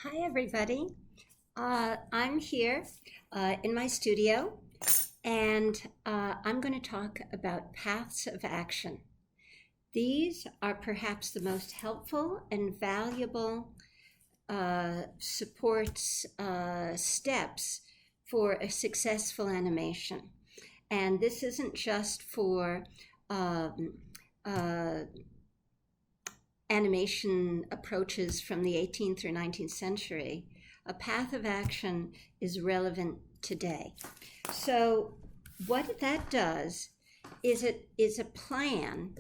Hi, everybody. I'm here in my studio, and I'm going to talk about paths of action. These are perhaps the most helpful and valuable supports steps for a successful animation. And this isn't just for um, uh, animation approaches from the 18th or 19th century. A path of action is relevant today. So, what that does is it is a plan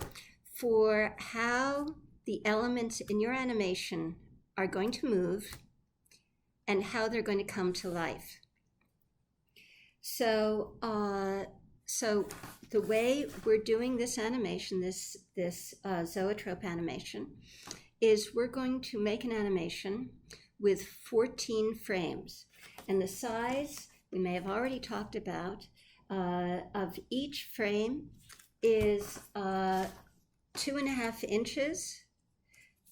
for how the elements in your animation are going to move and how they're going to come to life. So the way we're doing this animation, this zoetrope animation, is we're going to make an animation with 14 frames, and the size we may have already talked about of each frame is 2.5 inches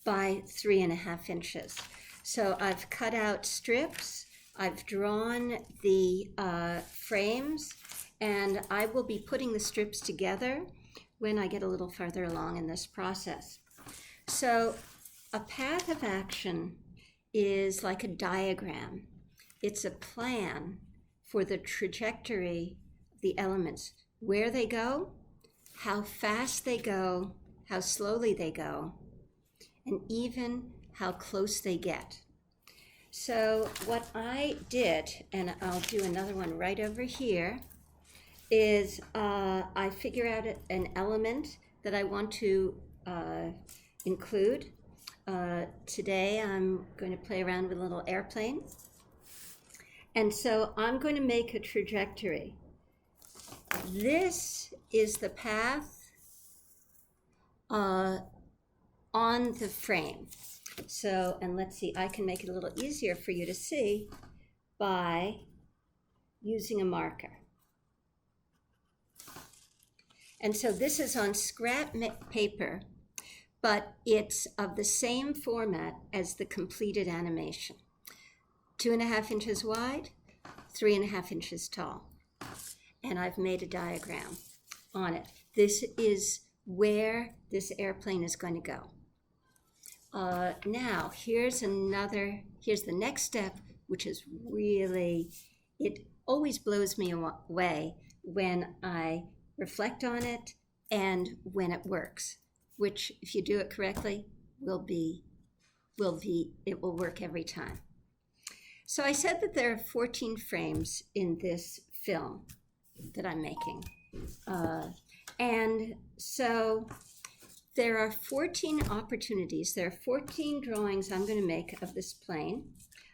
by 3.5 inches. So I've cut out strips, I've drawn the frames, and I will be putting the strips together when I get a little further along in this process. So a path of action is like a diagram. It's a plan for the trajectory of the elements, where they go, how fast they go, how slowly they go, and even how close they get. So what I did, and I'll do another one right over here, is I figure out an element that I want to include. Today I'm going to play around with a little airplane. And so I'm going to make a trajectory. This is the path on the frame. So, and let's see, I can make it a little easier for you to see by using a marker. And so this is on scrap paper, but it's of the same format as the completed animation. 2.5 inches wide, 3.5 inches tall. And I've made a diagram on it. This is where this airplane is going to go. Now, here's the next step, which is really, it always blows me away when I reflect on it and when it works, which if you do it correctly, it will work every time. So I said that there are 14 frames in this film that I'm making. And so there are 14 opportunities. There are 14 drawings I'm going to make of this plane.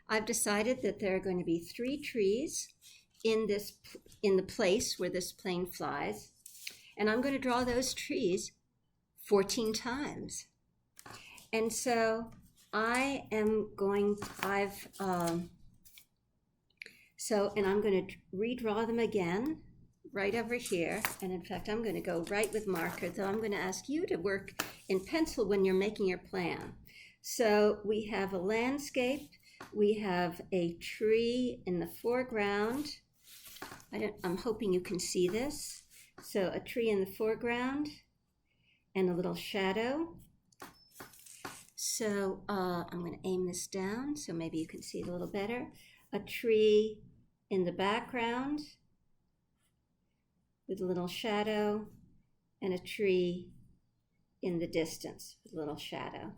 I've decided that there are going to be 3 trees in the place where this plane flies, and I'm going to draw those trees 14 times. And so I'm going to redraw them again right over here. And in fact, I'm going to go right with marker, though I'm going to ask you to work in pencil when you're making your plan. So we have a landscape, we have a tree in the foreground. I'm hoping you can see this. So a tree in the foreground and a little shadow. So I'm going to aim this down so maybe you can see it a little better. A tree in the background with a little shadow, and a tree in the distance with a little shadow.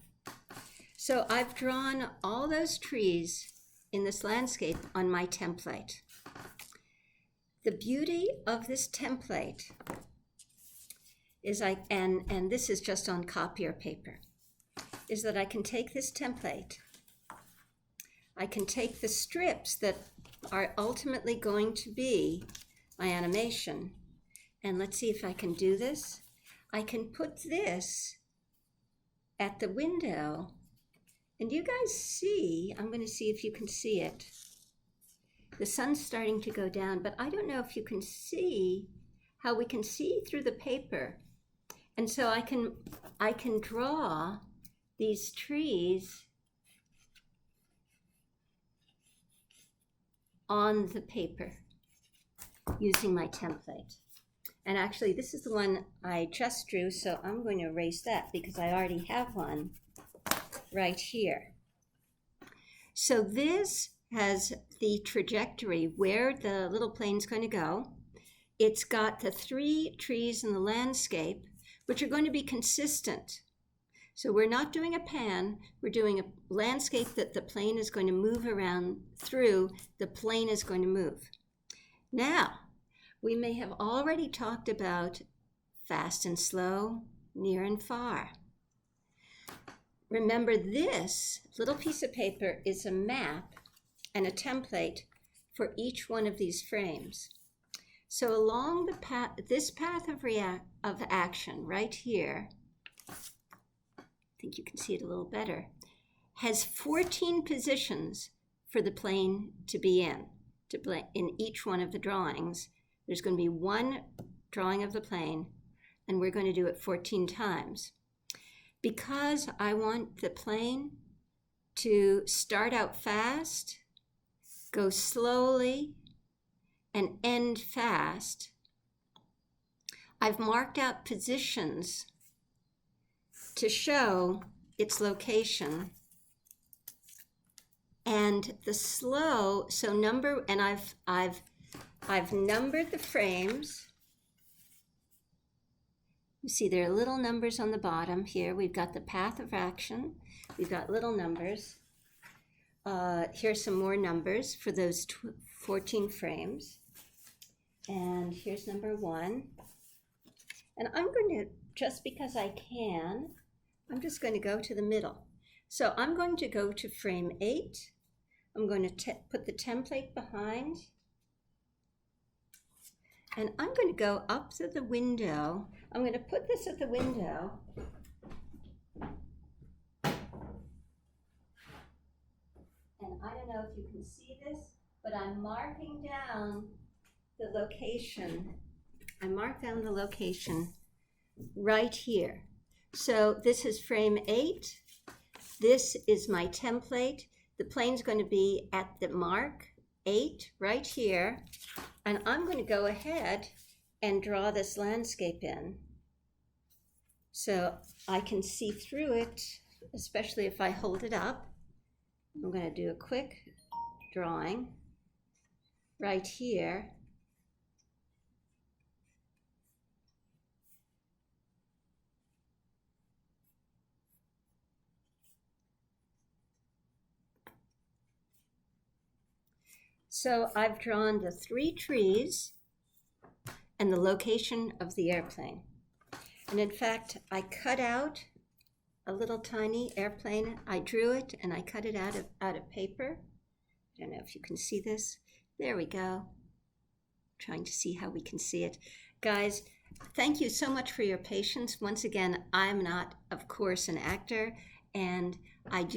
So I've drawn all those trees in this landscape on my template. The beauty of this template is and this is just on copier paper, is that I can take this template, I can take the strips that are ultimately going to be my animation, and let's see if I can do this. I can put this at the window, and you guys see, I'm going to see if you can see it. The sun's starting to go down, but I don't know if you can see how we can see through the paper. And so I can draw these trees on the paper using my template. And actually, this is the one I just drew, so I'm going to erase that because I already have one right here. So this has the trajectory where the little plane's going to go. It's got the 3 trees in the landscape, which are going to be consistent. So we're not doing a pan, we're doing a landscape that the plane is going to move around through, the plane is going to move. Now, we may have already talked about fast and slow, near and far. Remember, this little piece of paper is a map and a template for each one of these frames. So along the path, this path of action right here, I think you can see it a little better, has 14 positions for the plane to be in. In each one of the drawings, there's going to be one drawing of the plane, and we're going to do it 14 times. Because I want the plane to start out fast, go slowly, and end fast, I've marked out positions to show its location. And the slow, so number, and I've numbered the frames. You see there are little numbers on the bottom here. We've got the path of action. We've got little numbers. Here's some more numbers for those 14 frames. And here's number 1. And I'm going to, just because I can, I'm just going to go to the middle. So I'm going to go to frame 8. I'm going to put the template behind. And I'm going to go up to the window. I'm going to put this at the window. And I don't know if you can see this, but I'm marking down the location. I marked down the location right here. So this is frame 8. This is my template. The plane's going to be at the mark 8 right here. And I'm going to go ahead and draw this landscape in so I can see through it, especially if I hold it up. I'm going to do a quick drawing right here. So I've drawn the 3 trees and the location of the airplane. And in fact, I cut out a little tiny airplane. I drew it and I cut it out of paper. I don't know if you can see this. There we go. Trying to see how we can see it. Guys, thank you so much for your patience. Once again, I'm not, of course, an actor, and I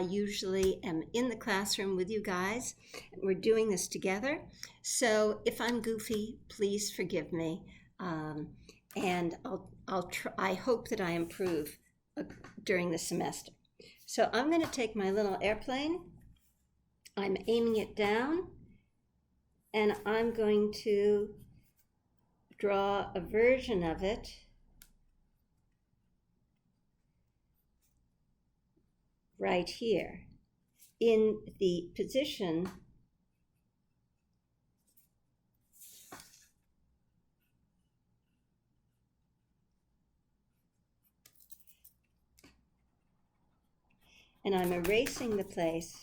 usually am in the classroom with you guys, and we're doing this together. So if I'm goofy, please forgive me, and I hope that I improve during the semester. So I'm going to take my little airplane, I'm aiming it down, and I'm going to draw a version of it right here in the position and I'm erasing the place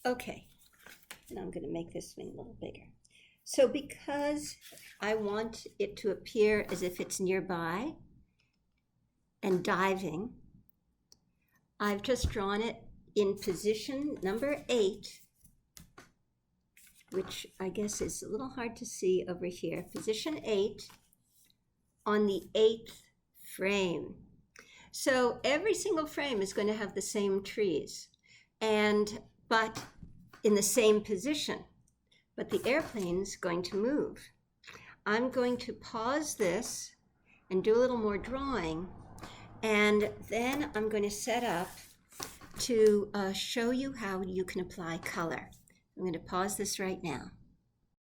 okay, and I'm going to make this thing a little bigger. So because I want it to appear as if it's nearby and diving, I've just drawn it in position number 8, which I guess is a little hard to see over here. Position 8 on the 8th frame. So every single frame is going to have the same trees, but in the same position. But the airplane's going to move. I'm going to pause this and do a little more drawing. And then I'm going to set up to show you how you can apply color. I'm going to pause this right now.